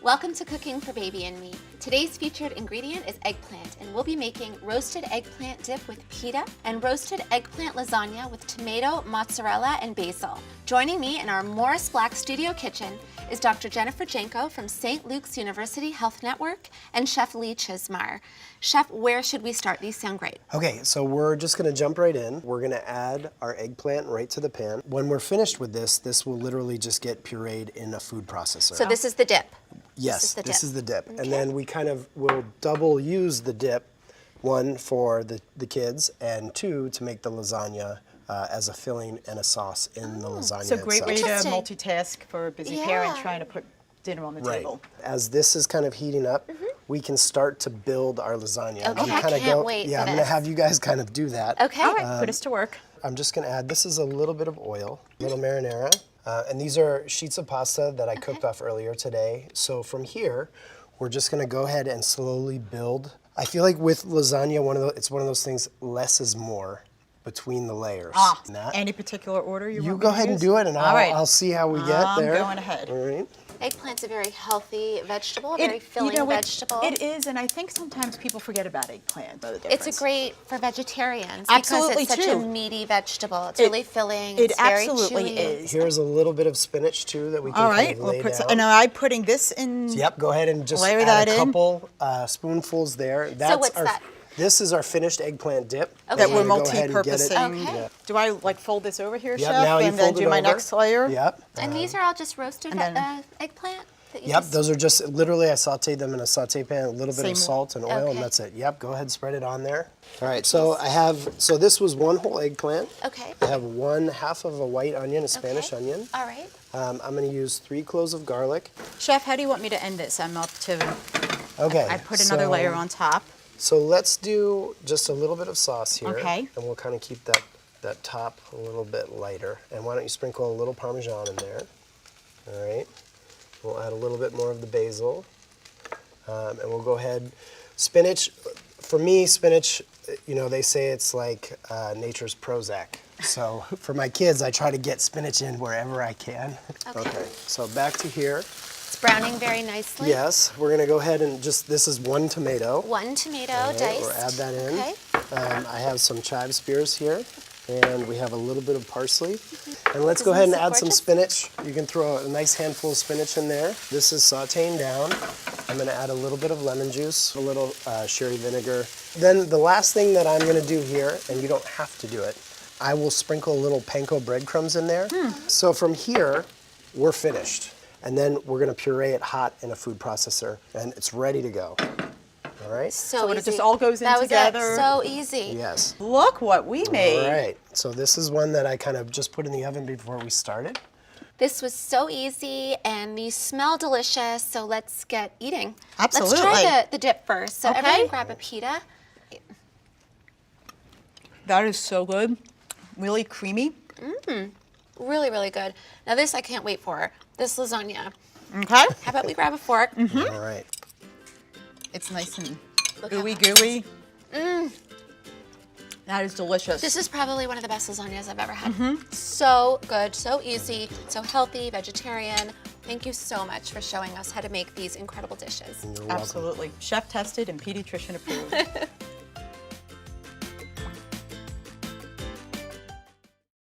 Welcome to Cooking for Baby and Me. Today's featured ingredient is eggplant, and we'll be making roasted eggplant dip with pita and roasted eggplant lasagna with tomato, mozzarella, and basil. Joining me in our Morris Black studio kitchen is Dr. Jennifer Janco from St. Luke's University Health Network and Chef Lee Chizmar. Chef, where should we start? These sound great. Okay, so we're just gonna jump right in. We're gonna add our eggplant right to the pan. When we're finished with this will literally just get pureed in a food processor. So this is the dip. Yes, this is the dip. Okay. And then we kind of will double use the dip, one for the kids, and two to make the lasagna as a filling and a sauce in the lasagna It's a great way to Interesting. multitask for a busy parent trying to put dinner on the table. As this is kind of heating up, we can start to build our lasagna. Okay, We I kinda can't wait Yeah, for I'm gonna this. have you guys kind of do that. Okay. All right, put us to work. I'm just gonna add, this is a little bit of oil, a little marinara, and these are sheets of pasta that I cooked off earlier today. So from here, we're just gonna go ahead and slowly build. I feel like with lasagna, it's one of those things, less is more between the layers. Any particular order you want You me go to ahead and use? do it, and All right. I'll see how we get there. I'm going ahead. All right. Eggplant's a very healthy vegetable, very filling vegetable. It is, and I think sometimes people forget about eggplant. It's a great for vegetarians Absolutely, because it's such a too. meaty vegetable. It's really filling. It It's very absolutely chewy. is. Here's a little bit of spinach too that we can All kind right, of we'll lay put down. and I'm putting this in. Yep, go ahead and just Layer add that a in. couple spoonfuls there. That's what's that? This is our finished eggplant dip. That we're gonna go ahead and get it. multi-purposing. Okay. Yeah. Do I like fold this over here, Yep, Chef, now you and then fold do it my over. next layer? Yep. And these are all just roasted And then- eggplant? That you Yep, just- those are just, literally I sauteed them in a saute pan, a little bit of Same. salt and oil, Okay. and that's it. Yep, go ahead and spread it on there. All right, so so this was one whole eggplant. Okay. I have half of a white onion, a Spanish Okay. onion. All right. I'm gonna use 3 cloves of garlic. Chef, how do you want me to end this? I'm up to. Okay. I put another layer on top. So let's do just a little bit of sauce here. Okay. And we'll kind of keep that top a little bit lighter. And why don't you sprinkle a little Parmesan in there. All right. We'll add a little bit more of the basil. And we'll go ahead. Spinach, for me, spinach, they say it's like nature's Prozac. So for my kids, I try to get spinach in wherever I can. Okay. So back to here. It's browning very nicely. Yes, we're gonna go ahead and this is 1 tomato. 1 tomato Right, diced. we'll add that in. Okay. I have some chive spears here, and we have a little bit of parsley. And let's Isn't go ahead and this add some gorgeous? spinach. You can throw a nice handful of spinach in there. This is sauteing down. I'm gonna add a little bit of lemon juice, a little sherry vinegar. Then the last thing that I'm gonna do here, and you don't have to do it, I will sprinkle a little panko breadcrumbs in there. So from here, we're finished. And then we're gonna puree it hot in a food processor, and it's ready to go. All right? So when easy. it just all goes in that together. Was it. So easy. Yes. Look what we made. All right, so this is one that I kind of just put in the oven before we started. This was so easy, and these smell delicious, so let's get eating. Absolutely. Let's try the dip first. So Okay. everyone grab a pita. That is so good. Really creamy. Really, really good. Now this I can't wait for. This lasagna. Okay. How about we grab a fork? All right. It's nice and Look how gooey gooey. That is delicious. This is probably one of the best lasagnas I've ever had. So good, so easy, so healthy, vegetarian. Thank you so much for showing us how to make these incredible dishes. You're welcome. Absolutely. Chef tested and pediatrician approved.